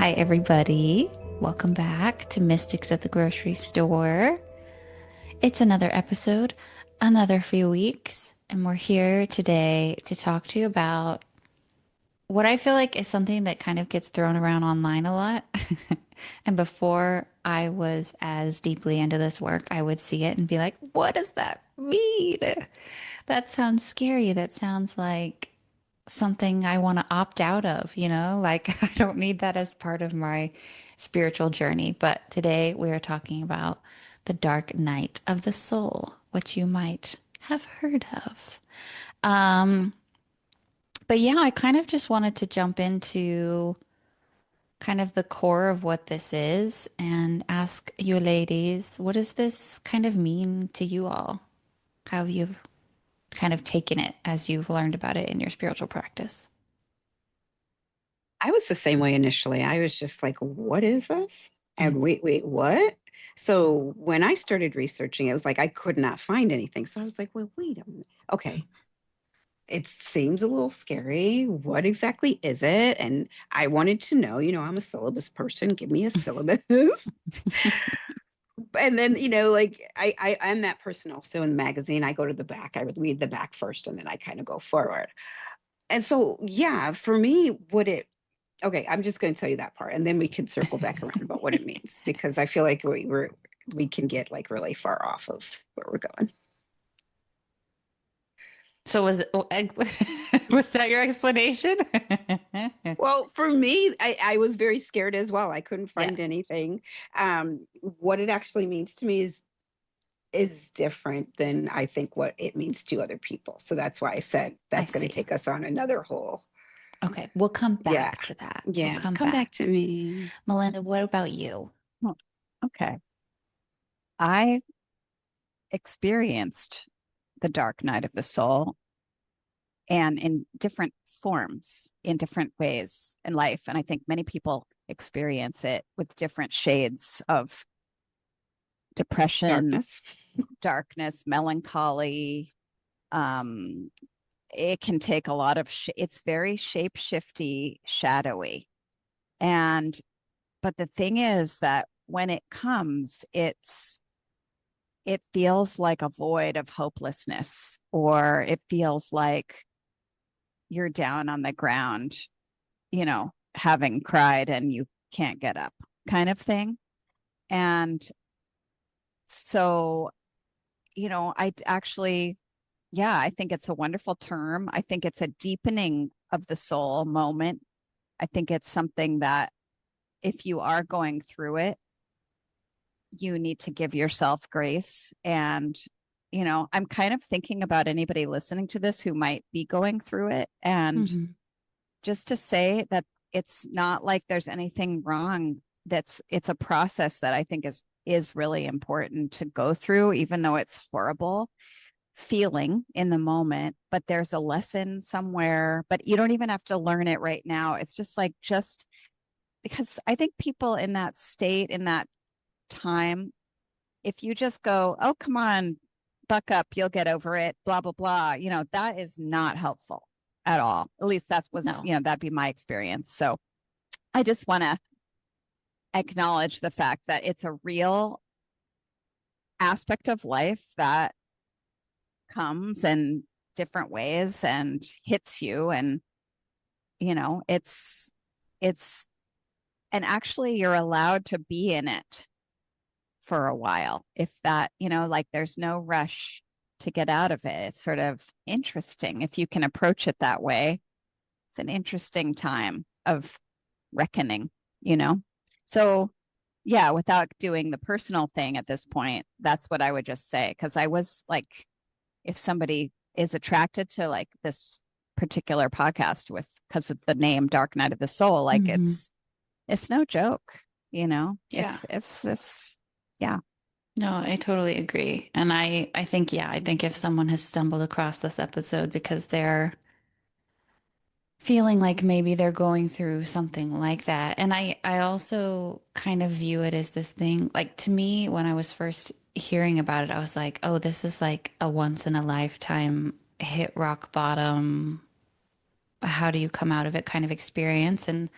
Hi, everybody. Welcome back to Mystics at the Grocery Store. It's another episode, another few weeks, and we're here today to talk to you about what I feel like is something that kind of gets thrown around online a lot. And before I was as deeply into this work, I would see it and be like, what does that mean? That sounds scary. That sounds like something I want to opt out of, Like I don't need that as part of my spiritual journey. But today we are talking about the dark night of the soul, which you might have heard of. Um, but yeah, I kind of just wanted to jump into kind of the core of what this is and ask you ladies, what does this kind of mean to you all? How have you kind of taken it as you've learned about it in your spiritual practice? I was the same way initially. I was just like, what is this? Mm. And wait, what? So when I started researching, it was like I could not find anything. So I was like, well, wait a minute. Okay, it seems a little scary. What exactly is it? And I wanted to know, I'm a syllabus person. Give me a syllabus. And then, like I'm that person also in the magazine. I go to the back, I would read the back first, and then I kind of go forward. And so, yeah, for me, okay, I'm just going to tell you that part, and then we can circle back around about what it means because I feel like we can get like really far off of where we're going. So was it, was that your explanation? Well, for me, I was very scared as well. I couldn't Yeah, find anything. What it actually means to me is different than I think what it means to other people. So that's why I said I that's going to see. take us on another whole. Okay, we'll come Yeah, back to that. We'll yeah. come Come back to back. me. Melinda, what about you? Hmm, Okay. I experienced the dark night of the soul and in different forms, in different ways in life. And I think many people experience it with different shades of depression, Darkness. darkness, melancholy. Um, it can take a lot of, it's very shape shifty, shadowy. And, but the thing is that when it comes, it feels like a void of hopelessness, or it feels like you're down on the ground, having cried and you can't get up, kind of thing. And so, I actually, yeah, I think it's a wonderful term. I think it's a deepening of the soul moment. I think it's something that if you are going through it, you need to give yourself grace. And, I'm kind of thinking about anybody listening to this who might be going through it. And Hmm. just to say that it's not like there's anything wrong. It's a process that I think is really important to go through, even though it's horrible feeling in the moment, but there's a lesson somewhere, but you don't even have to learn it right now. It's just because I think people in that state, in that time, if you just go, oh, come on, buck up, you'll get over it, blah, blah, blah, that is not helpful at all. At least No. that'd be my experience. So I just want to acknowledge the fact that it's a real aspect of life that comes in different ways and hits you. And, it's, and actually you're allowed to be in it for a while. If that, like there's no rush to get out of it. It's sort of interesting if you can approach it that way. It's an interesting time of reckoning, you know? So, yeah, without doing the personal thing at this point, that's what I would just say. Cause I was like, if somebody is attracted to like this particular podcast with, because of the name Dark Night of the Soul, like Hmm. it's no joke, Yeah. it's, yeah. No, I totally agree. And I think, yeah, I think if someone has stumbled across this episode because they're feeling like maybe they're going through something like that. And I also kind of view it as this thing, like to me, when I was first hearing about it, I was like, oh, this is like a once in a lifetime hit rock bottom. How do you come out of it kind of experience? And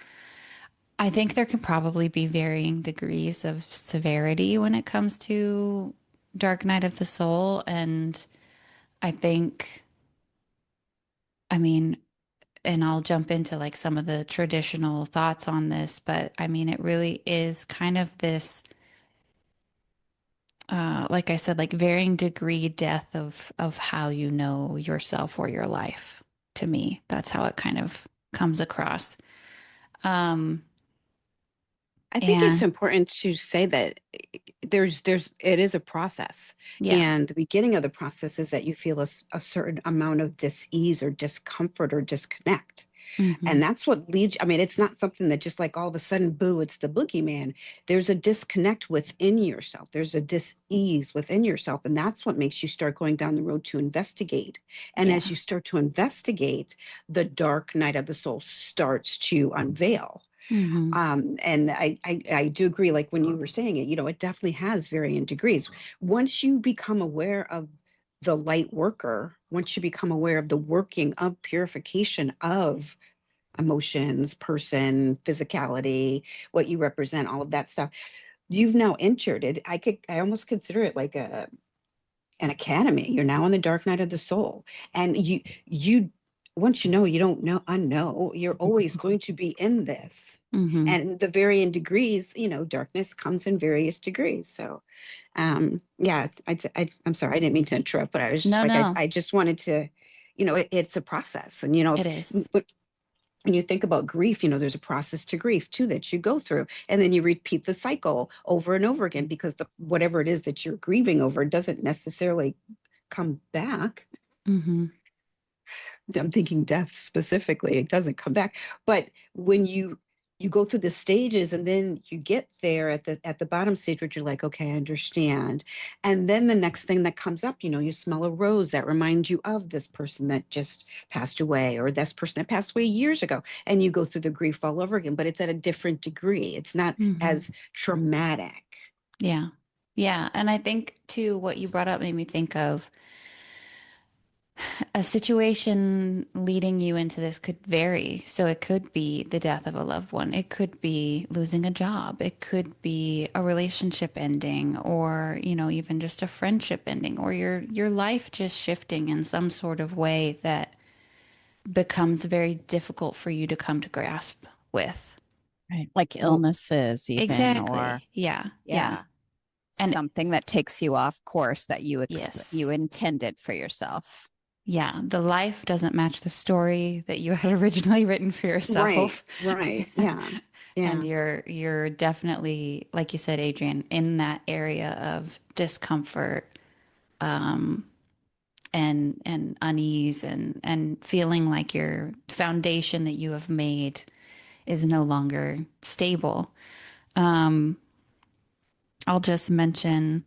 I think there can probably be varying degrees of severity when it comes to Dark Night of the Soul. And I think, I mean, and I'll jump into like some of the traditional thoughts on this, but I mean, it really is kind of this, like I said, like varying degree death of how you know yourself or your life. To me, that's how it kind of comes across. Um, I think it's and important to say that it is a process, yeah. and the beginning of the process is that you feel a certain amount of dis-ease or discomfort or disconnect. Hmm. And that's what leads, I mean, it's not something that just like all of a sudden, boo, it's the boogeyman. There's a disconnect within yourself. There's a dis-ease within yourself. And that's what makes you start going down the road to investigate. And as Yeah. you start to investigate, the dark night of the soul starts to unveil. Hmm. And I do agree, like when you were saying it, it definitely has varying degrees. Once you become aware of the light worker, once you become aware of the working of purification of emotions, person, physicality, what you represent, all of that stuff, you've now entered it. I almost consider it like an academy. You're now on the dark night of the soul. And you once you know, you don't know unknow, you're always going to be in this. Hmm. And the varying degrees, darkness comes in various degrees. So yeah, I'm sorry, I didn't mean to interrupt, but I was just No, like, I, no, I just wanted to, it's a process. And it is. but when you think about grief, there's a process to grief too that you go through, and then you repeat the cycle over and over again because whatever it is that you're grieving over doesn't necessarily come back. Hmm. I'm thinking death specifically, it doesn't come back. But when you go through the stages and then you get there at the bottom stage where you're like, okay, I understand. And then the next thing that comes up, you smell a rose that reminds you of this person that just passed away or this person that passed away years ago. And you go through the grief all over again, but it's at a different degree. It's not Hmm. as traumatic. Yeah. Yeah. And I think too, what you brought up made me think of a situation leading you into this could vary. So it could be the death of a loved one. It could be losing a job. It could be a relationship ending or, even just a friendship ending or your life just shifting in some sort of way that becomes very difficult for you to come to grasp with. Right. Like Well, illnesses, even, or Exactly. Yeah. Yeah. yeah, And something that takes you off course that you yes. intended for yourself. Yeah, the life doesn't match the story that you had originally written for right, yourself. right. Yeah. And Yeah. you're definitely, like you said, Adrian, in that area of discomfort, um, and unease and feeling like your foundation that you have made is no longer stable. Um, I'll just mention,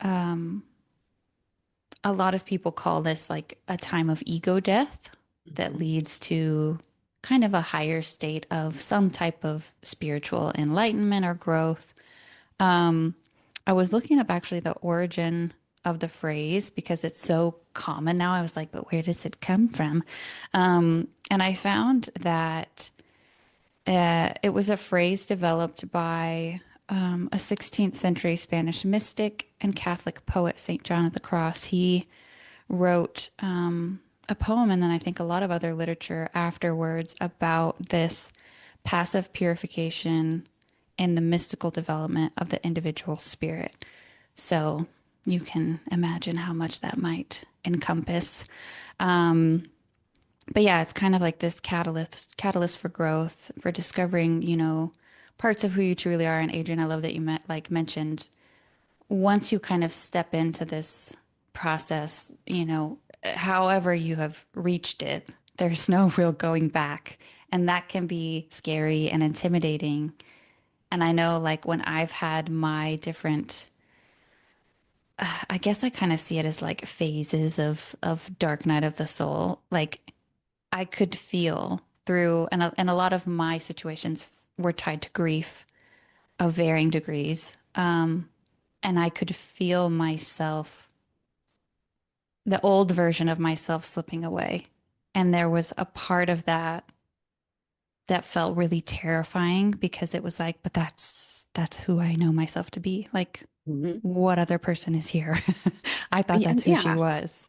um, a lot of people call this like a time of ego death that Mhm. leads to kind of a higher state of some type of spiritual enlightenment or growth. Um, I was looking up actually the origin of the phrase because it's so common now. I was like, but where does it come from? And I found that it was a phrase developed by a 16th century Spanish mystic and Catholic poet, St. John of the Cross. He wrote a poem and then I think a lot of other literature afterwards about this passive purification and the mystical development of the individual spirit. So you can imagine how much that might encompass. Um, but yeah, it's kind of like this catalyst for growth, for discovering, parts of who you truly are. And Adrian, I love that you mentioned once you kind of step into this process, however you have reached it, there's no real going back. And that can be scary and intimidating. And I know, like, when I've had my different, I guess I kind of see it as like phases of Dark Night of the Soul. Like, I could feel through, and a lot of my situations were tied to grief of varying degrees. And I could feel myself, the old version of myself slipping away. And there was a part of that that felt really terrifying because it was like, but that's who I know myself to be. Like, Mhm. what other person is here? I thought Yeah, that's who she yeah. was.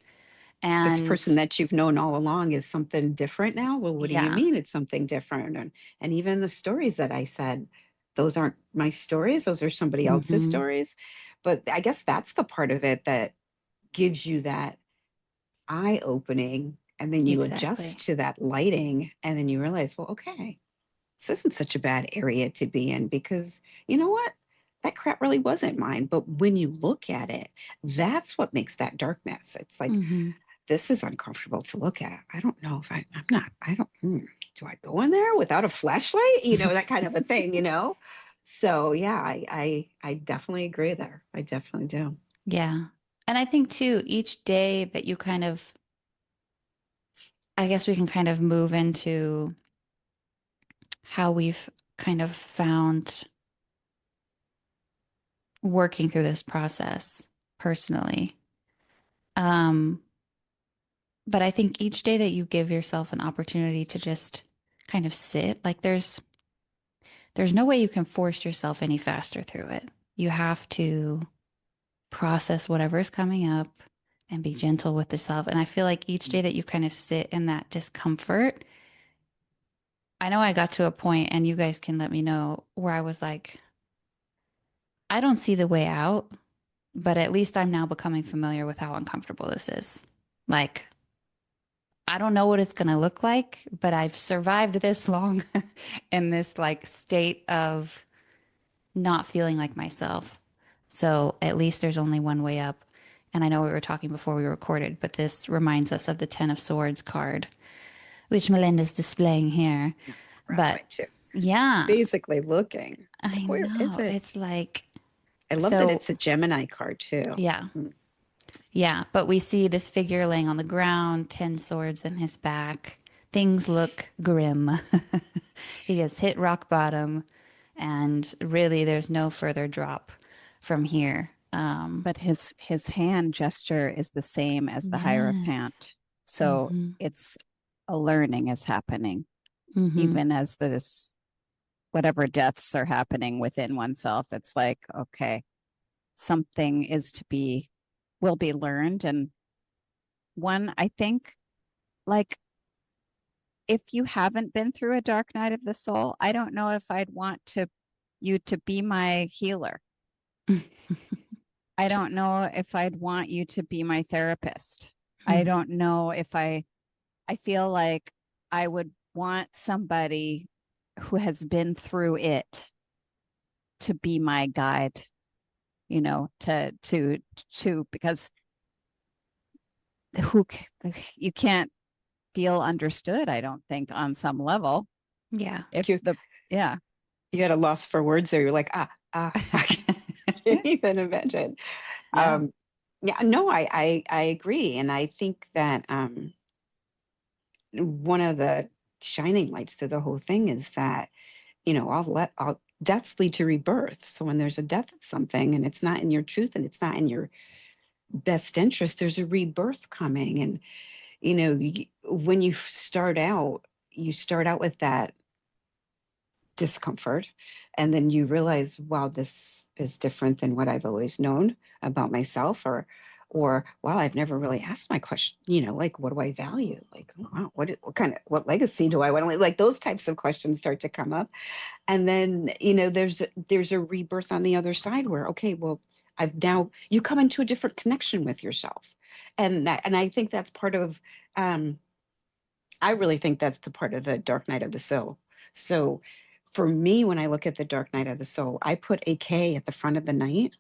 This And person that you've known all along is something different now. Well, what do you yeah. mean it's something different? And even the stories that I said, those aren't my stories. Those are somebody else's Hmm. stories. But I guess that's the part of it that gives you that eye opening. And then you Exactly. adjust to that lighting. And then you realize, well, okay, this isn't such a bad area to be in because you know what? That crap really wasn't mine. But when you look at it, that's what makes that darkness. It's like, Hmm. this is uncomfortable to look at. I don't know if I'm not, I don't, do I go in there without a flashlight? That kind of a thing. So yeah, I definitely agree there. I definitely do. Yeah. And I think too, each day that you kind of, I guess we can kind of move into how we've kind of found working through this process personally. Um, but I think each day that you give yourself an opportunity to just kind of sit, like there's no way you can force yourself any faster through it. You have to process whatever is coming up and be gentle with yourself. And I feel like each day that you kind of sit in that discomfort, I know I got to a point, and you guys can let me know, where I was like, I don't see the way out, but at least I'm now becoming familiar with how uncomfortable this is. Like, I don't know what it's going to look like, but I've survived this long in this like state of not feeling like myself. So at least there's only one way up. And I know we were talking before we recorded, but this reminds us of the Ten of Swords card, which Melinda's displaying here. Yeah, grab But mine too. It's yeah, basically looking. It's I like, where is know. it? It's like, I love that so it's a Gemini card too. yeah, Mm. yeah. But we see this figure laying on the ground, 10 swords in his back. Things look grim. He has hit rock bottom, and really there's no further drop from here. But his hand gesture is the same as the Yes. Hierophant. So Mm-hmm. it's a learning is happening, Mm-hmm. even as this whatever deaths are happening within oneself. It's like, okay, something is to be will be learned. And one, I think, like if you haven't been through a dark night of the soul, I don't know if I'd want to you to be my healer. I don't know if I'd want you to be my therapist. I don't know if I feel like I would want somebody who has been through it to be my guide, to because who you can't feel understood, I don't think, on some level. Yeah. If You the Yeah. you had a loss for words there. You're like, I can't even imagine. Yeah. Yeah, no, I agree. And I think that one of the shining lights to the whole thing is that, all deaths lead to rebirth. So when there's a death of something and it's not in your truth and it's not in your best interest, there's a rebirth coming. And, when you start out with that discomfort, and then you realize, wow, this is different than what I've always known about myself, or wow, I've never really asked my question, like, what do I value? Like, oh, wow, what legacy do I want to leave? Like, those types of questions start to come up. And then, there's a rebirth on the other side where, okay, well, you come into a different connection with yourself. And I think that's part of, I really think that's the part of the dark night of the soul. So for me, when I look at the dark night of the soul, I put a K at the front of the night,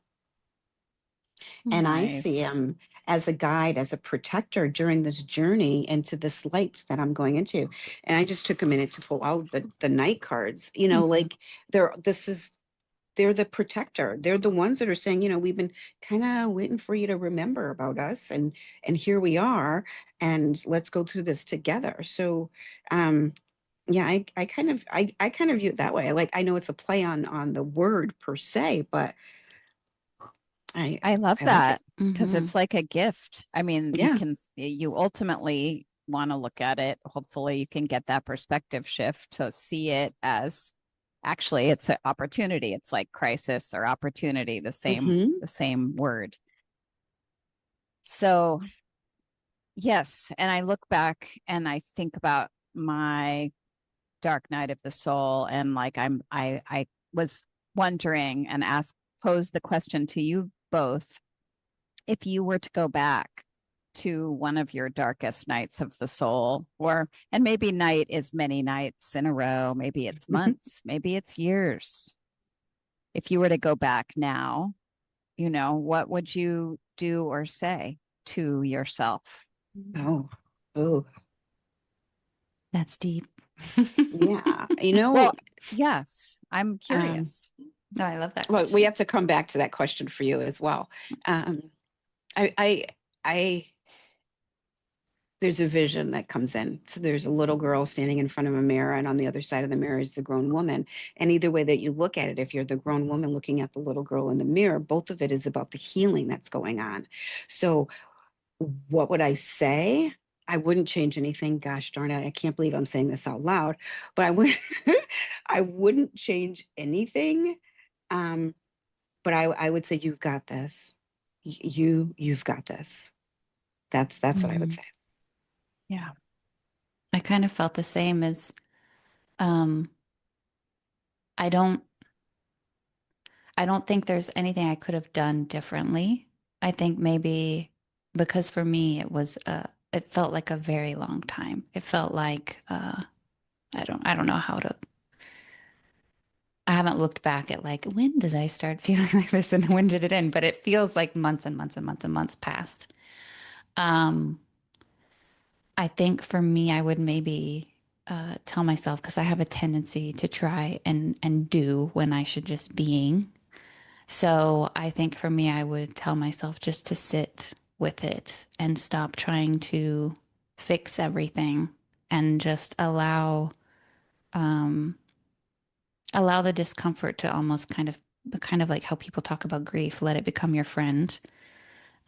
and I see Nice. him as a guide, as a protector during this journey into this light that I'm going into. And I just took a minute to pull out the night cards, Mm-hmm. like they're the protector. They're the ones that are saying, we've been kind of waiting for you to remember about us, and here we are, and let's go through this together. So yeah, I kind of view it that way. Like, I know it's a play on the word per se, but I I love I like it. that because Mm-hmm. it's like a gift. I mean, Yeah. you ultimately want to look at it, hopefully you can get that perspective shift to see it as actually it's an opportunity. It's like crisis or opportunity, the same word. So yes, and I look back and I think about my dark night of the soul, and like I was wondering and posed the question to you both, if you were to go back to one of your darkest nights of the soul, and maybe night is many nights in a row, maybe it's months, maybe it's years. If you were to go back now, what would you do or say to yourself? Oh, That's deep. yeah. Well, yes, I'm curious. No, I love that Well, question. we have to come back to that question for you as well. I there's a vision that comes in. So there's a little girl standing in front of a mirror, and on the other side of the mirror is the grown woman. And either way that you look at it, if you're the grown woman looking at the little girl in the mirror, both of it is about the healing that's going on. So what would I say? I wouldn't change anything. Gosh darn it. I can't believe I'm saying this out loud, but I wouldn't change anything. But I would say, you've got this. You've got this. That's what I would say. Yeah. I kind of felt the same as um I don't think there's anything I could have done differently. I think maybe because for me it felt like a very long time. It felt like I don't know how to I haven't looked back at like when did I start feeling like this and when did it end, but it feels like months and months and months and months passed. Um I think for me I would maybe tell myself, because I have a tendency to try and do when I should just being. So I think for me, I would tell myself just to sit with it and stop trying to fix everything and just um, allow the discomfort to almost kind of like how people talk about grief, let it become your friend,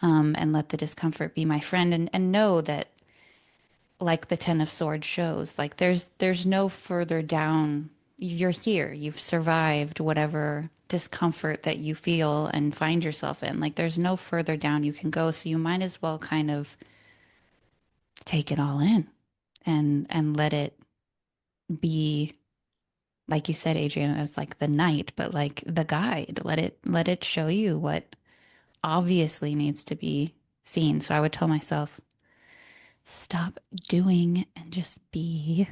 and let the discomfort be my friend, and know that, like the Ten of Swords shows, like there's no further down. You're here. You've survived whatever discomfort that you feel and find yourself in. Like there's no further down you can go. So you might as well kind of take it all in and let it be, like you said, Adrian, as like the night, but like the guide. Let it show you what obviously needs to be seen. So I would tell myself, stop doing and just be.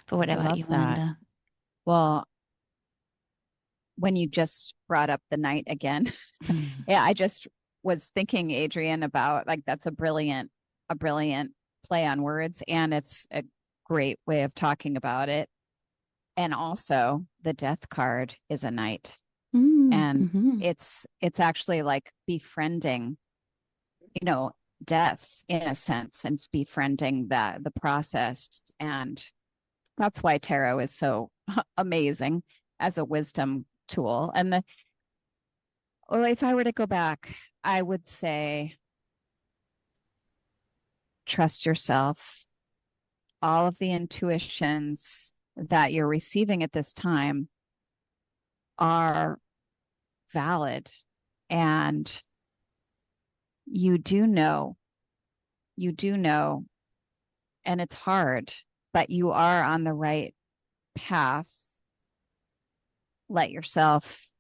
But what about you, Linda? Well, when you just brought up the night again, yeah, I just was thinking, Adrian, about like that's a brilliant play on words, and it's a great way of talking about it. And also, the death card is a night, and it's actually like befriending, death in a sense, and it's befriending the process. And that's why tarot is so amazing as a wisdom tool. And if I were to go back, I would say trust yourself. All of the intuitions that you're receiving at this time are valid, and you do know, and it's hard, but you are on the right path. Let yourself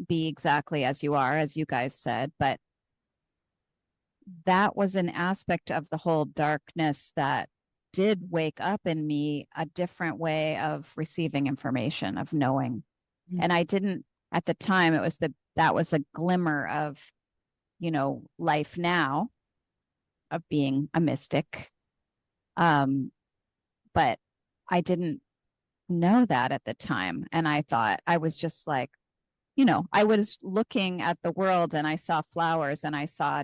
be exactly as you are, as you guys said, but that was an aspect of the whole darkness that did wake up in me a different way of receiving information, of knowing. And I didn't, at the time, that was a glimmer of, life now, of being a mystic. But I didn't know that at the time. And I thought, I was just like, I was looking at the world and I saw flowers and I saw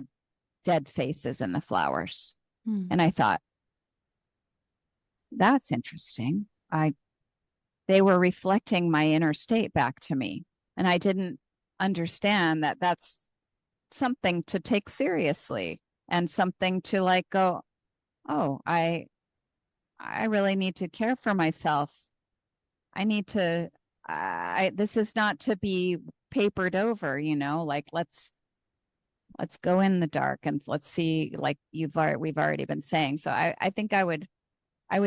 dead faces in the flowers. And I thought, that's interesting. They were reflecting my inner state back to me. And I didn't understand that that's something to take seriously and something to like go, oh, I really need to care for myself. I need to, this is not to be papered over, like let's go in the dark and let's see, like we've already been saying. So I think I would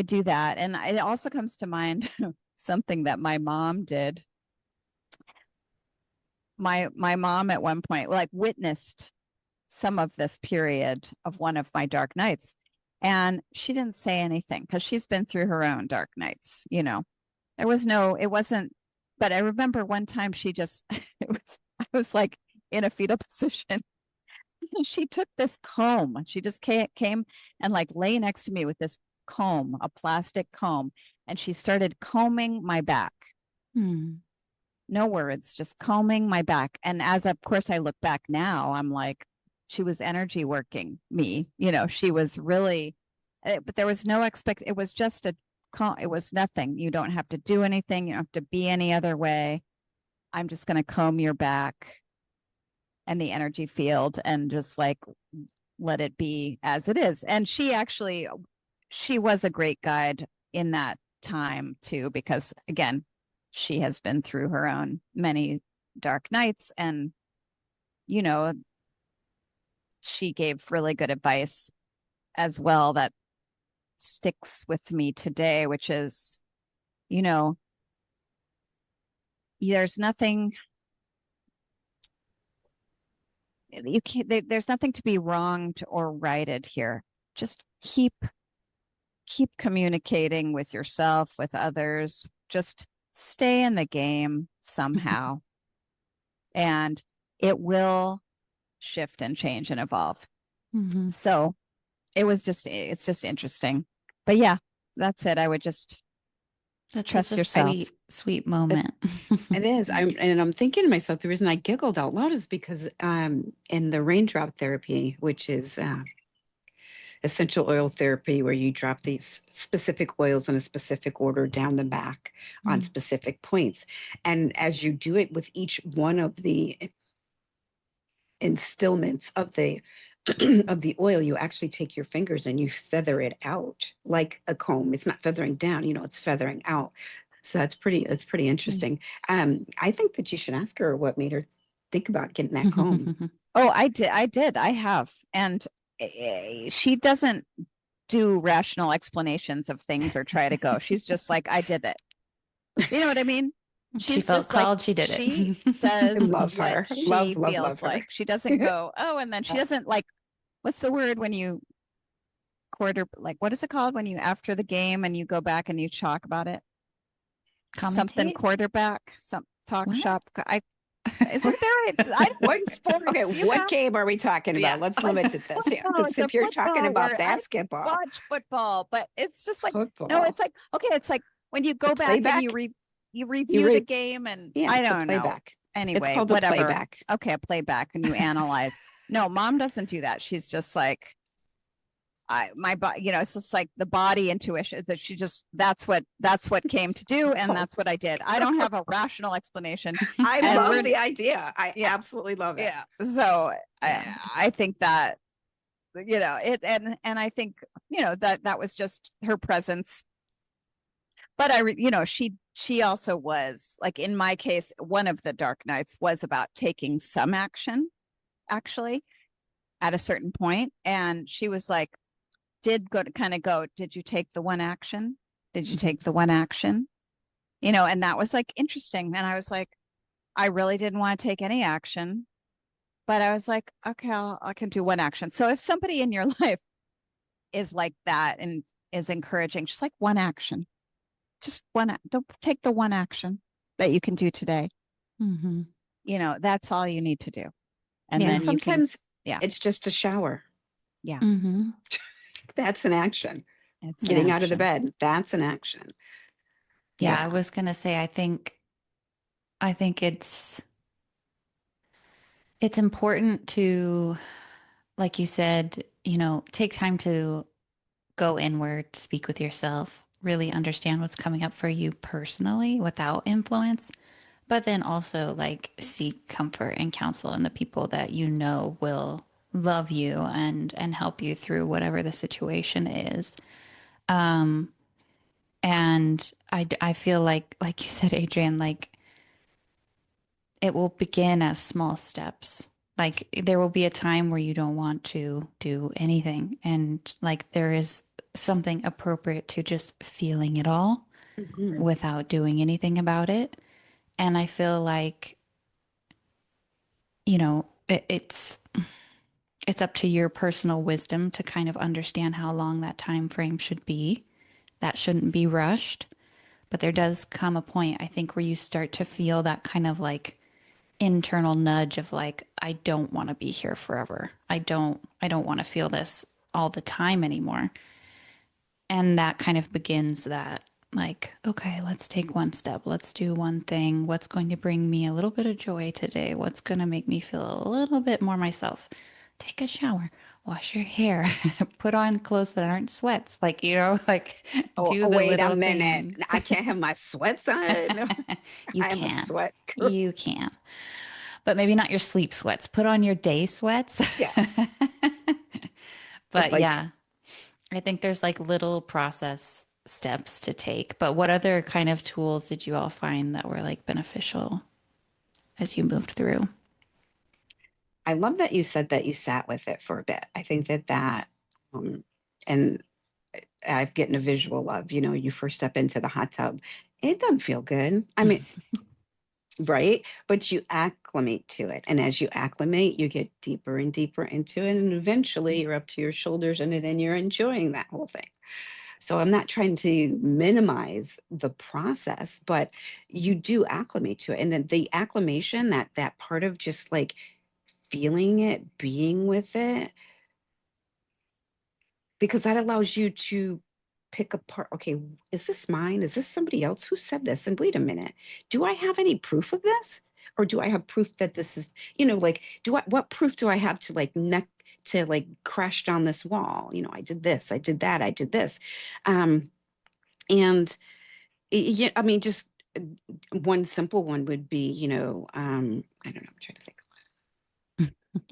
do that. And it also comes to mind something that my mom did. My mom at one point like witnessed some of this period of one of my dark nights. And she didn't say anything because she's been through her own dark nights, There was no, it wasn't, but I remember one time she just, I was like in a fetal position. She took this comb. She just came and like lay next to me with this comb, a plastic comb, and she started combing my back. Hmm. No words, just combing my back. And as of course I look back now, I'm like, she was energy working me. She was really, but there was no it was just it was nothing. You don't have to do anything. You don't have to be any other way. I'm just going to comb your back and the energy field and just like let it be as it is. And she was a great guide in that time too, because again, she has been through her own many dark nights and, she gave really good advice as well that sticks with me today, which is, there's nothing you can't there's nothing to be wronged or righted here. Just keep communicating with yourself, with others. Just stay in the game somehow. And it will shift and change and evolve. Mm-hmm. So it's just interesting. But yeah, that's it. I would just That's trust such a yourself. sweet, sweet moment. It is. I'm thinking to myself, the reason I giggled out loud is because in the raindrop therapy, which is essential oil therapy, where you drop these specific oils in a specific order down the back on specific points. And as you do it with each one of the instillments of the of the oil, you actually take your fingers and you feather it out like a comb. It's not feathering down, it's feathering out. So that's pretty interesting. I think that you should ask her what made her think about getting that comb. Oh, I have. And she doesn't do rational explanations of things or try to go. She's just like, I did it. You know what I mean? She She's felt just like, called. She did she it. I does love what her. she Love, love, feels love her. like. She doesn't go, oh, and then she doesn't like, what's the word when you what is it called when you after the game and you go back and you talk about it? Something Commentate? quarterback, some talk What? shop. Isn't there I don't What? sports, Okay, what game are we talking Yeah. about? Let's limit to this. Yeah, Football. because It's a if you're talking football about where I basketball, watch football, but it's just like no, football, it's like okay, it's like when you the go back and playback, you you review the read. game and Yeah, I it's a don't know. playback. It's Anyway, called a whatever. playback. Okay, a playback and you analyze. No, mom doesn't do that. She's just like my body, it's just like the body intuition that that's what came to do and that's what I did. I don't have a rational explanation. I And love the idea. I yeah, absolutely love it. yeah. So Yeah. I think that it and I think that was just her presence. But she also was like in my case, one of the dark nights was about taking some action actually at a certain point, and she was like, did you take the one action? Did you take the one action? And that was like interesting. And I was like, I really didn't want to take any action, but I was like, okay, I can do one action. So if somebody in your life is like that and is encouraging, just like one action, just don't take the one action that you can do today. Mm-hmm. That's all you need to do. And And then sometimes yeah. it's just a shower. Yeah. Mm-hmm. That's an action. It's Getting out of the bed, that's an action. Yeah, I was gonna say, I think it's important to, like you said, take time to go inward, speak with yourself, really understand what's coming up for you personally without influence, but then also like seek comfort and counsel in the people that will love you and help you through whatever the situation is. Um, and I feel like you said, Adrian, like it will begin as small steps. Like there will be a time where you don't want to do anything. And like there is something appropriate to just feeling it all Mhm. without doing anything about it. And I feel like, you know, it's up to your personal wisdom to kind of understand how long that time frame should be. That shouldn't be rushed. But there does come a point, I think, where you start to feel that kind of like internal nudge of like, I don't want to be here forever. I don't want to feel this all the time anymore. And that kind of begins that like, okay, let's take one step. Let's do one thing. What's going to bring me a little bit of joy today? What's going to make me feel a little bit more myself? Take a shower, wash your hair, put on clothes that aren't sweats. Like, like Oh, do oh, the wait a little minute. things. I can't have my sweats on. You I am a can. sweat girl. You can. But maybe not your sleep sweats. Put on your day sweats. Yes. But Like, yeah, I think there's like little process steps to take. But what other kind of tools did you all find that were like beneficial as you moved through? I love that you said that you sat with it for a bit. I think um, and I've getting a visual of, you first step into the hot tub. It doesn't feel good. I mean, right? But you acclimate to it. And as you acclimate, you get deeper and deeper into it. And eventually you're up to your shoulders in it and you're enjoying that whole thing. So I'm not trying to minimize the process, but you do acclimate to it. And then the acclimation, that part of just like feeling it, being with it, because that allows you to pick apart, okay, is this mine? Is this somebody else? Who said this? And wait a minute, do I have any proof of this? Or do I have proof that this is, like, what proof do I have to like to like crash down this wall? I did this, I did that, I did this. And yeah, I mean, just one simple one would be, I don't know, I'm trying to think.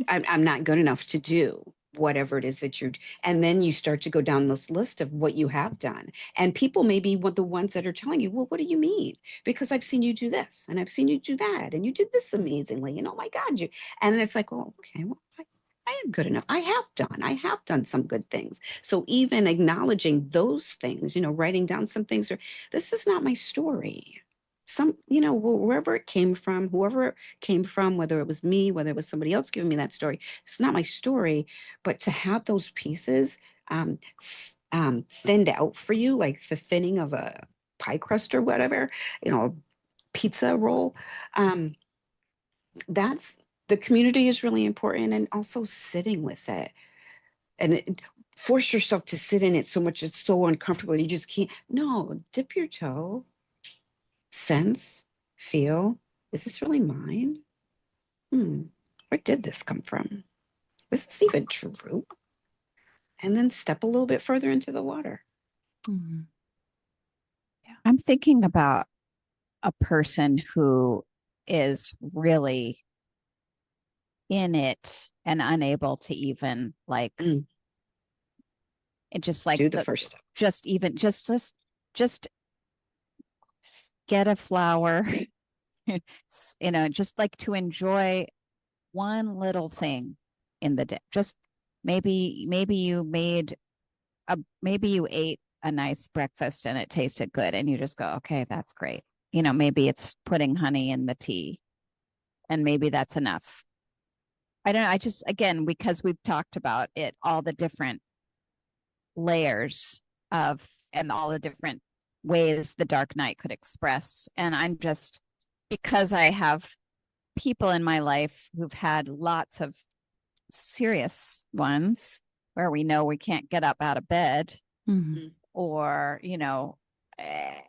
I'm not good enough to do whatever it is that you're, and then you start to go down this list of what you have done. And people may be the ones that are telling you, well, what do you mean? Because I've seen you do this and I've seen you do that. And you did this amazingly. And oh my God, and it's like, oh, okay, well, I am good enough. I have done some good things. So even acknowledging those things, writing down some things, or this is not my story. Wherever it came from, whoever it came from, whether it was me, whether it was somebody else giving me that story, it's not my story. But to have those pieces thinned out for you, like the thinning of a pie crust or whatever, pizza roll, um, that's the community is really important, and also sitting with it and force yourself to sit in it so much it's so uncomfortable you just can't. No, dip your toe, sense, feel, is this really mine? Where did this come from? Is this even true? And then step a little bit further into the water. Mhm. I'm thinking about a person who is really in it and unable to even like Mm, it just like do the the first step. just even just get a flower just like to enjoy one little thing in the day. Just maybe you ate a nice breakfast and it tasted good and you just go, okay, that's great. Maybe it's putting honey in the tea and maybe that's enough. I don't know. I just, again, because we've talked about it, all the different layers of and all the different ways the dark night could express. And I'm just, because I have people in my life who've had lots of serious ones where we know we can't get up out of bed Mhm. or,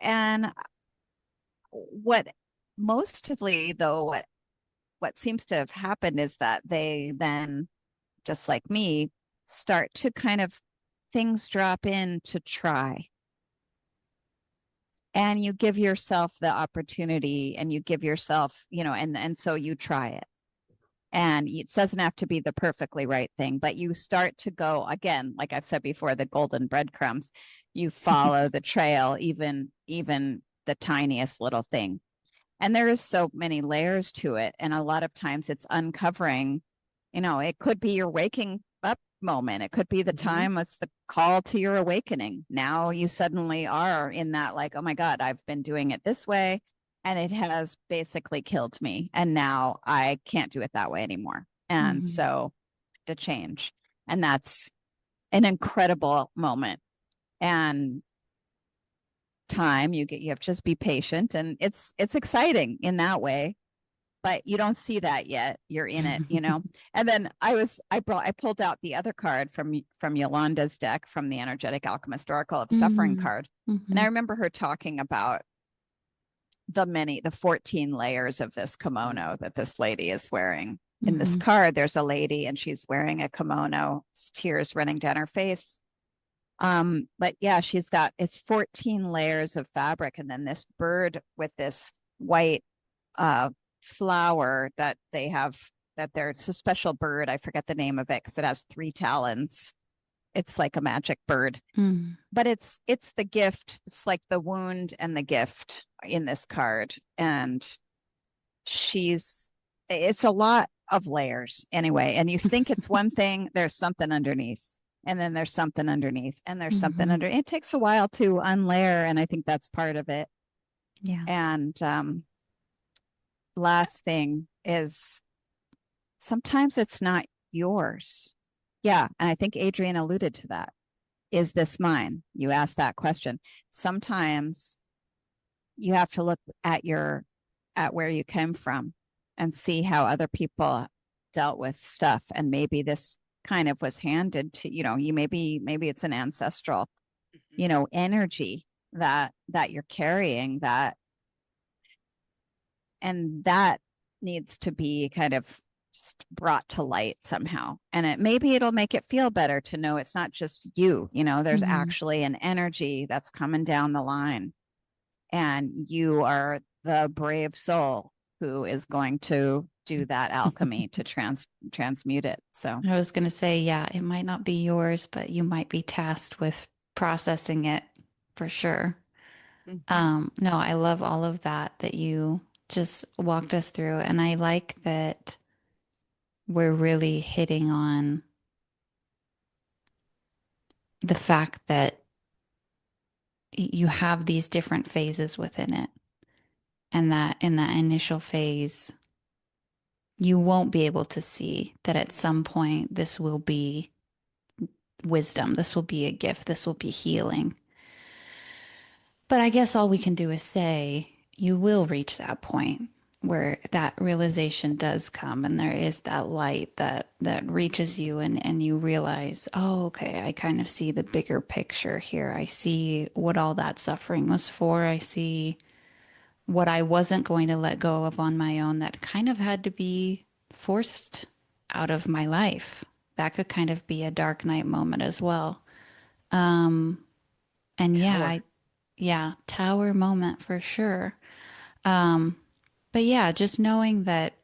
and what mostly though, what seems to have happened is that they then, just like me, start to kind of things drop in to try. And you give yourself the opportunity and you give yourself, and so you try it. And it doesn't have to be the perfectly right thing, but you start to go again, like I've said before, the golden breadcrumbs. You follow the trail, even the tiniest little thing. And there is so many layers to it. And a lot of times it's uncovering, it could be your waking up moment. It could be the time it's the call to your awakening. Now you suddenly are in that, like, oh my God, I've been doing it this way and it has basically killed me. And now I can't do it that way anymore. And so to change. And that's an incredible moment. And time you have to just be patient, and it's exciting in that way, but you don't see that yet. You're in it, And then I pulled out the other card from Yolanda's deck, from the Energetic Alchemist Oracle of Suffering card. And I remember her talking about the 14 layers of this kimono that this lady is wearing. In this card, there's a lady and she's wearing a kimono, tears running down her face. But yeah, it's 14 layers of fabric, and then this bird with this white flower that they have, it's a special bird. I forget the name of it because it has 3 talons. It's like a magic bird. But it's the gift. It's like the wound and the gift in this card. And it's a lot of layers anyway. And you think it's one thing, there's something underneath. And then there's something underneath, and there's something under. It takes a while to unlayer, and I think that's part of it. Yeah. And last thing is, sometimes it's not yours. Yeah, and I think Adrienne alluded to that. Is this mine? You asked that question. Sometimes you have to look at where you came from and see how other people dealt with stuff, and maybe this kind of was handed to you. Maybe it's an ancestral energy that you're carrying, and that needs to be kind of just brought to light somehow. And maybe it'll make it feel better to know it's not just you. There's actually an energy that's coming down the line, and you are the brave soul who is going to do that alchemy to transmute it. So I was going to say, yeah, it might not be yours, but you might be tasked with processing it for sure. No, I love all of that you just walked us through. And I like that we're really hitting on the fact that you have these different phases within it. And that in that initial phase, you won't be able to see that at some point this will be wisdom, this will be a gift, this will be healing. But I guess all we can do is say you will reach that point where that realization does come, and there is that light that reaches you, and you realize, oh, okay, I kind of see the bigger picture here. I see what all that suffering was for. I see what I wasn't going to let go of on my own that kind of had to be forced out of my life. That could kind of be a dark night moment as well. And tower moment for sure. But yeah, just knowing that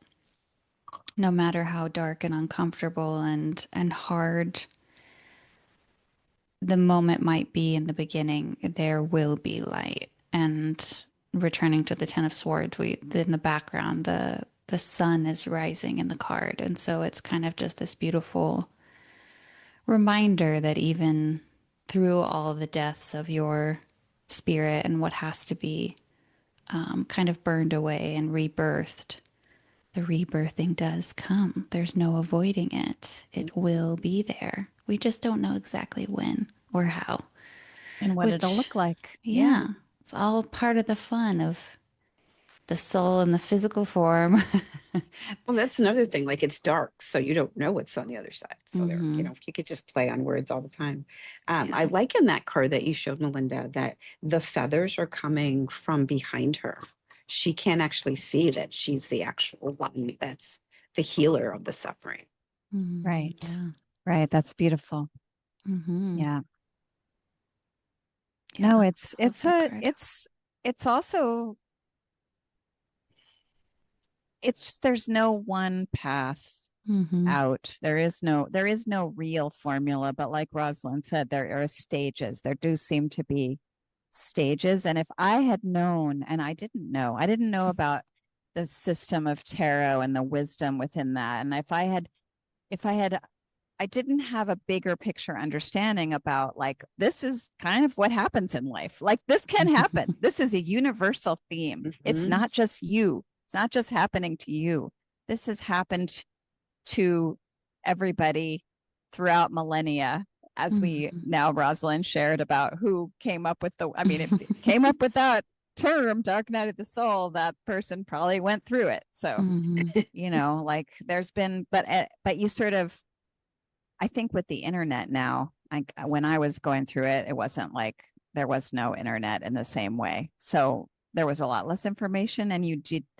no matter how dark and uncomfortable and hard the moment might be in the beginning, there will be light. And returning to the Ten of Swords, in the background, the sun is rising in the card. And so it's kind of just this beautiful reminder that even through all the deaths of your spirit and what has to be kind of burned away and rebirthed, the rebirthing does come. There's no avoiding it. It will be there. We just don't know exactly when or how. And what it'll look like. Yeah. It's all part of the fun of the soul in the physical form. Well, that's another thing. Like, it's dark, so you don't know what's on the other side. So there, you could just play on words all the time. I like in that card that you showed, Melinda, that the feathers are coming from behind her. She can't actually see that she's the actual one that's the healer of the suffering. Right. Yeah. Right. That's beautiful. Yeah. Yeah, No, it's also, there's no one path out. There is no real formula, but like Rosalind said, there are stages. There do seem to be stages. And if I had known, and I didn't know about the system of tarot and the wisdom within that. And I didn't have a bigger picture understanding about like, this is kind of what happens in life. Like this can happen. This is a universal theme. It's not just you. It's not just happening to you. This has happened to everybody throughout millennia, as we now Rosalind shared about who came up with it came up with that term, dark night of the soul. That person probably went through it. So, like there's been, but you sort of, I think with the internet now, when I was going through it, it wasn't like there was no internet in the same way. So there was a lot less information, and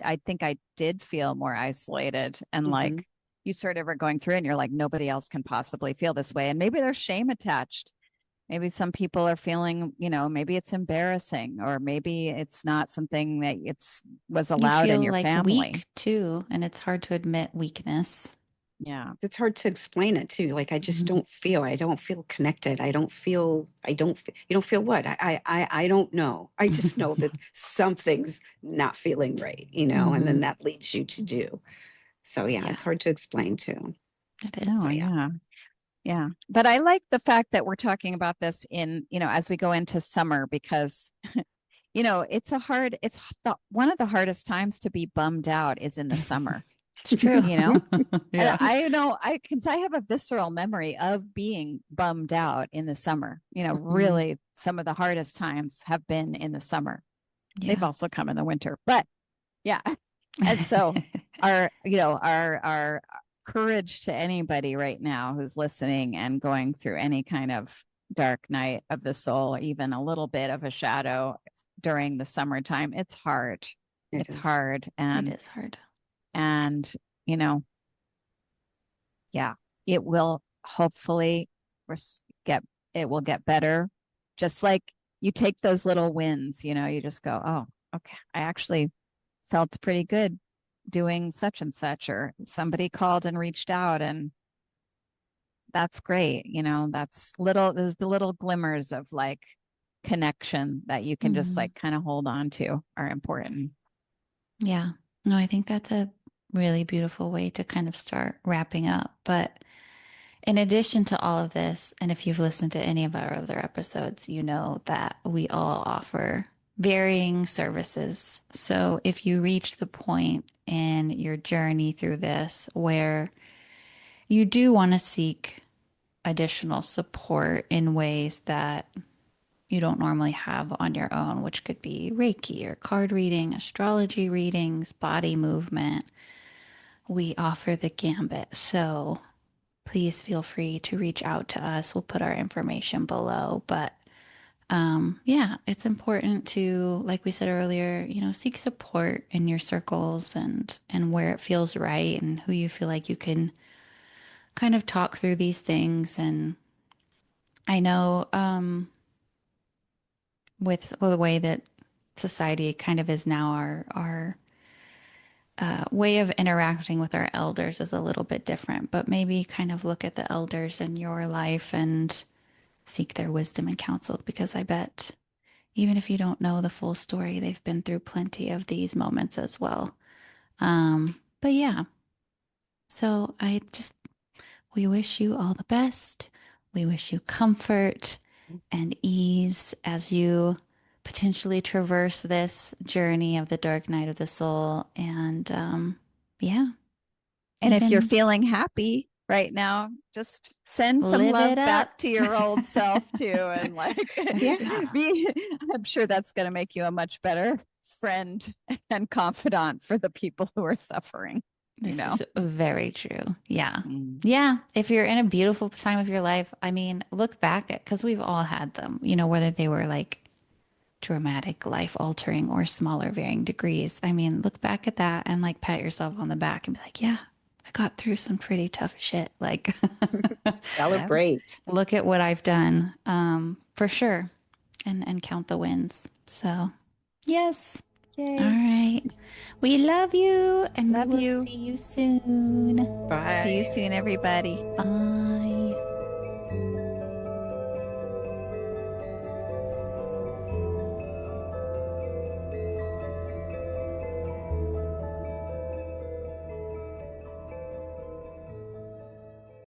I think I did feel more isolated, and like you sort of are going through it and you're like, nobody else can possibly feel this way. And maybe there's shame attached. Maybe some people are feeling, maybe it's embarrassing, or maybe it's not something that was allowed in your family. Weak too, and it's hard to admit weakness. Yeah. It's hard to explain it too. Like I just don't feel connected. You don't feel what? I don't know. I just know that something's not feeling right, and then that leads you to do. So yeah, it's hard to explain too. It is. Oh, yeah. Yeah. But I like the fact that we're talking about this in, as we go into summer, because, it's one of the hardest times to be bummed out is in the summer. It's true. Yeah. I know because I have a visceral memory of being bummed out in the summer. Really some of the hardest times have been in the summer. Yeah. They've also come in the winter, but yeah. And so our courage to anybody right now who's listening and going through any kind of dark night of the soul, even a little bit of a shadow during the summertime. It's hard. It's hard. And it is hard. And, it will hopefully get better. Just like you take those little wins, you just go, oh, okay, I actually felt pretty good doing such and such, or somebody called and reached out, and that's great. There's the little glimmers of like connection that you can just like kind of hold on to are important. Yeah. No, I think that's a really beautiful way to kind of start wrapping up. But in addition to all of this, and if you've listened to any of our other episodes, you know that we all offer varying services. So if you reach the point in your journey through this where you do want to seek additional support in ways that you don't normally have on your own, which could be Reiki or card reading, astrology readings, body movement, we offer the gambit. So please feel free to reach out to us. We'll put our information below. But it's important to, like we said earlier, seek support in your circles and where it feels right and who you feel like you can kind of talk through these things. And I know with the way that society kind of is now, our way of interacting with our elders is a little bit different, but maybe kind of look at the elders in your life and seek their wisdom and counsel, because I bet even if you don't know the full story, they've been through plenty of these moments as well. But yeah, so we wish you all the best. We wish you comfort and ease as you potentially traverse this journey of the dark night of the soul. And And if you're feeling happy right now, just send some love back to your old self too. And like, I'm sure that's going to make you a much better friend and confidant for the people who are suffering. This is very true. Yeah. Yeah. If you're in a beautiful time of your life, I mean, look back at, because we've all had them, whether they were like dramatic, life altering, or smaller varying degrees. I mean, look back at that and like pat yourself on the back and be like, yeah, I got through some pretty tough shit. Like celebrate. Look at what I've done, for sure. And count the wins. So yes. All right. We love you and we Love will you. see you soon. See you Bye. soon, everybody. Bye.